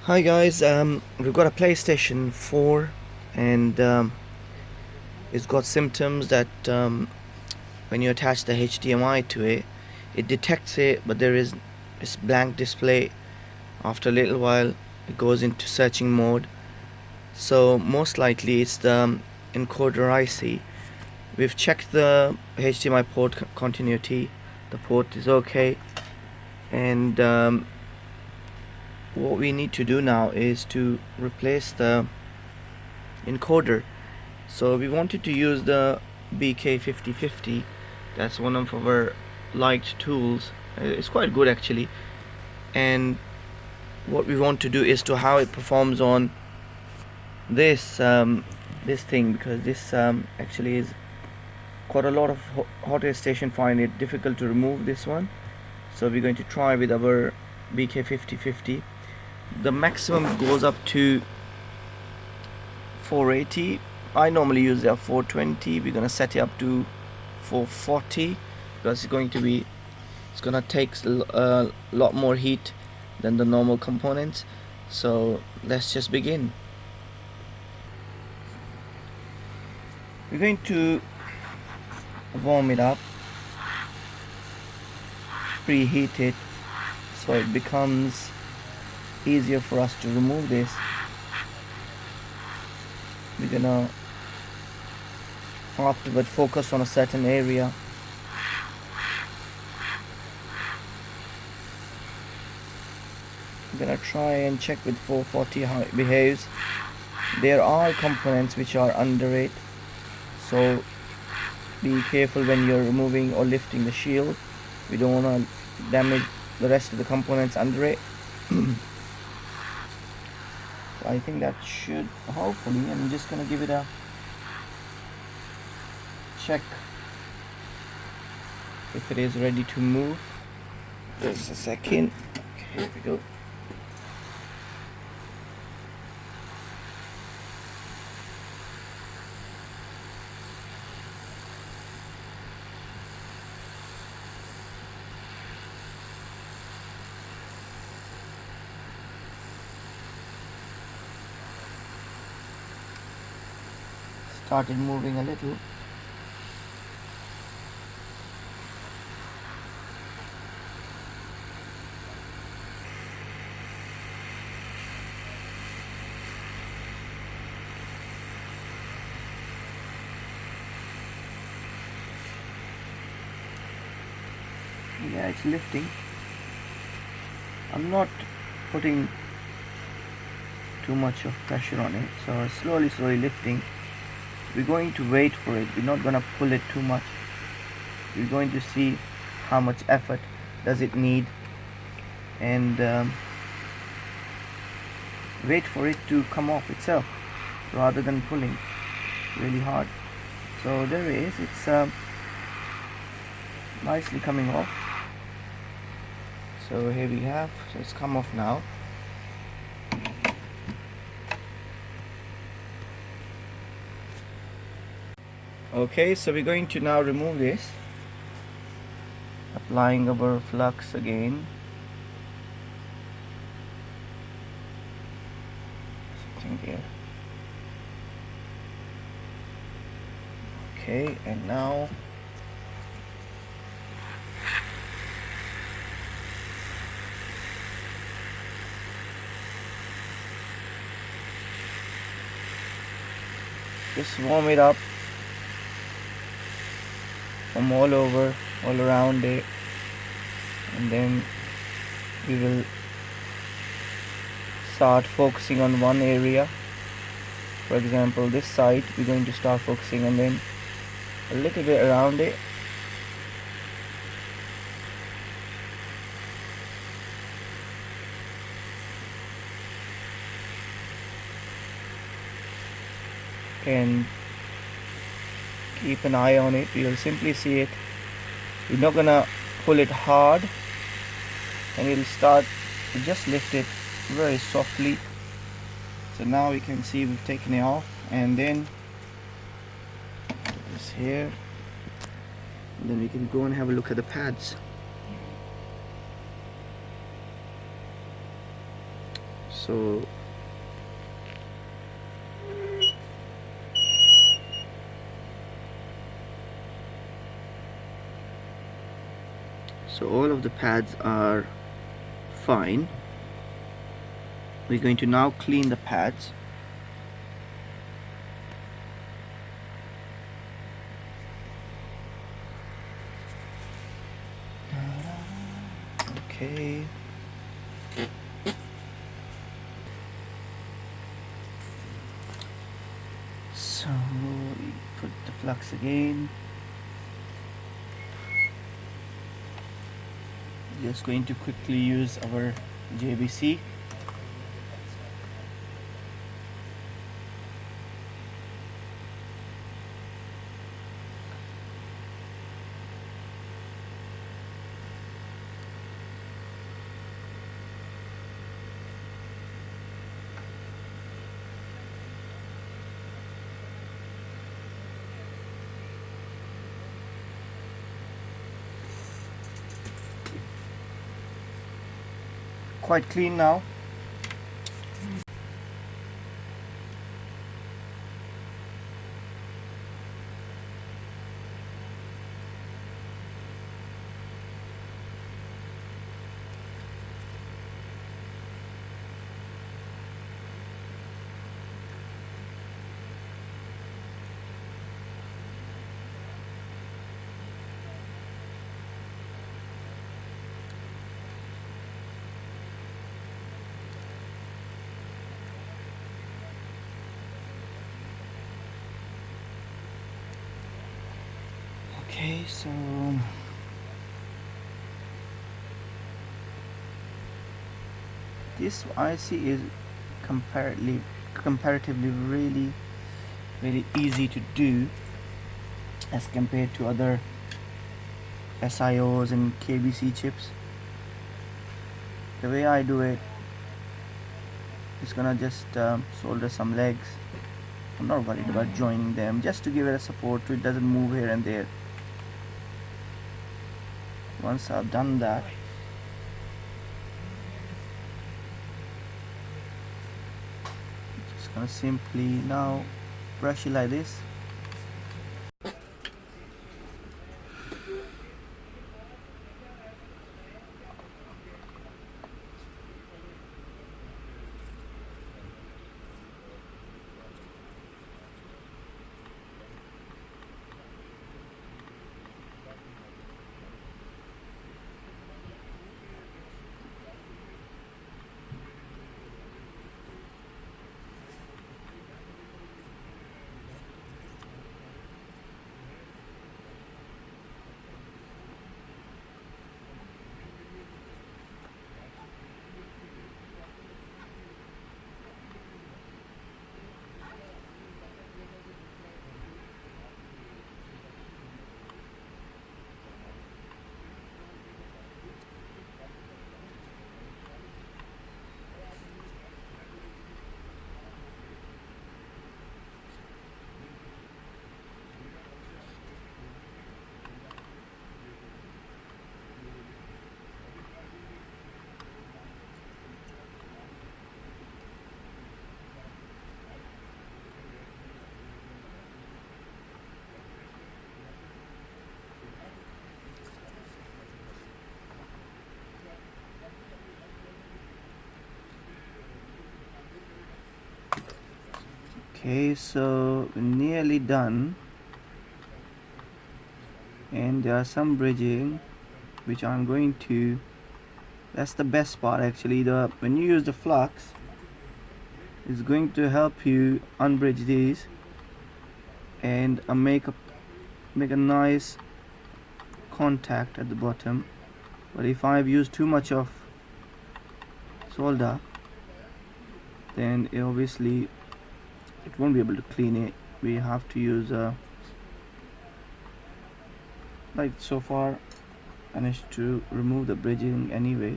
Hi guys, we've got a PlayStation 4 and it's got symptoms that when you attach the HDMI to it, it detects it, but there is this blank display. After a little while, it goes into searching mode. So most likely it's the encoder IC. We've checked the HDMI port continuity. The port is okay, and what we need to do now is to replace the encoder. So we wanted to use the BK5050. That's one of our liked tools. It's quite good actually. And what we want to do is to how it performs on this thing, because this actually is quite a lot of hot air station find it difficult to remove this one. So we're going to try with our BK5050. The maximum goes up to 480. I normally use the 420. We're gonna set it up to 440 because it's gonna take a lot more heat than the normal components. So let's just begin. We're going to warm it up, preheat it so it becomes easier for us to remove this. We're gonna afterward focus on a certain area. I'm gonna try and check with 440 how it behaves. There are components which are under it, so be careful when you're removing or lifting the shield. We don't want to damage the rest of the components under it. So I think that should, hopefully, I'm just gonna give it a check if it is ready to move. Just a second. Okay, here we go. Started moving a little. Yeah, it's lifting. I'm not putting too much of pressure on it, so slowly lifting. We're going to wait for it. We're not going to pull it too much. We're going to see how much effort does it need, and wait for it to come off itself rather than pulling really hard. So there it is. It's nicely coming off. So here we have, so it's come off now. Okay, so we're going to now remove this, applying our flux again. Something here. Okay, and now just warm it up from all over, all around it, and then we will start focusing on one area. For example, this side we're going to start focusing, and then a little bit around it. And keep an eye on it. You'll simply see it. You're not gonna pull it hard, and it'll start to just lift it very softly. So now we can see we've taken it off, and then this here, and then we can go and have a look at the pads. So all of the pads are fine. We're going to now clean the pads. Okay. So we put the flux again. Just going to quickly use our JBC. Quite clean now. Okay, so this IC is comparatively really easy to do as compared to other SIOs and KBC chips. The way I do it is gonna just solder some legs. I'm not worried about joining them, just to give it a support so it doesn't move here and there. Once I've done that, just gonna simply now brush it like this. Okay, so we're nearly done, and there are some bridging which I'm going to, that's the best part actually, when you use the flux, it's going to help you unbridge these and make a nice contact at the bottom. But if I've used too much of solder, then obviously it won't be able to clean it. We have to use like so far managed to remove the bridging anyway,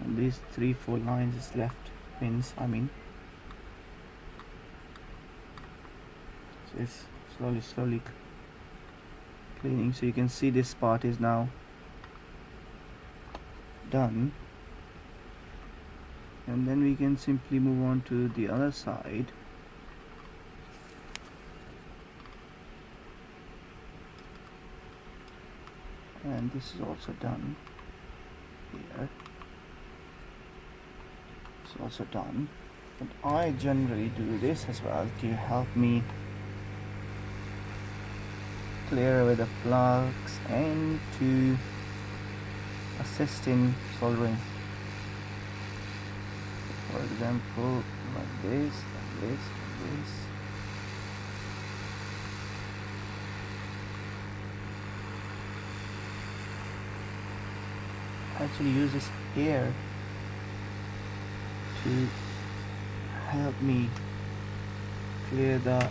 and these 3-4 lines is left, pins I mean. So it's slowly cleaning, so you can see this part is now done. and then we can simply move on to the other side. And this is also done here. It's also done, but I generally do this as well to help me clear away the flux and to assist in soldering. For example, like this, like this, like this. I actually use this here to help me clear the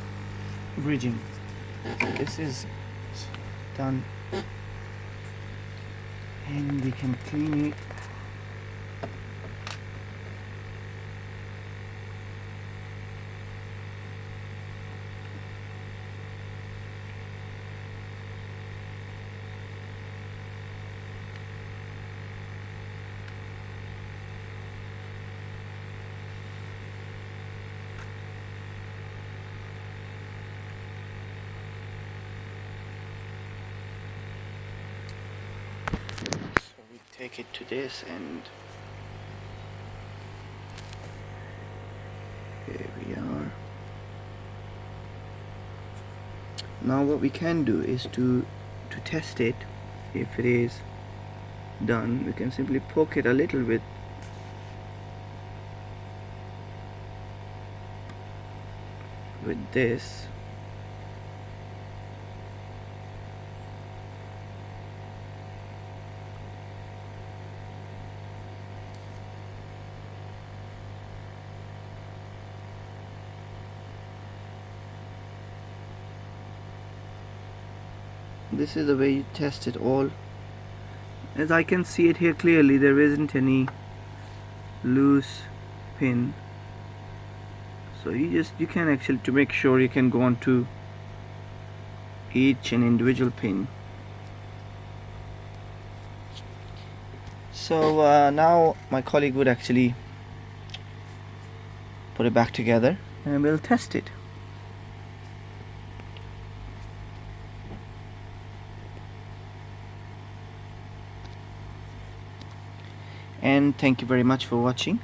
bridging. This is done, and we can clean it. So we take it to this, and here we are. Now what we can do is to test it. If it is done, we can simply poke it a little bit with this. This is the way you test it all. As I can see it here clearly, there isn't any loose pin. So you can actually, to make sure, you can go on to each and individual pin. So now my colleague would actually put it back together and we'll test it. And thank you very much for watching.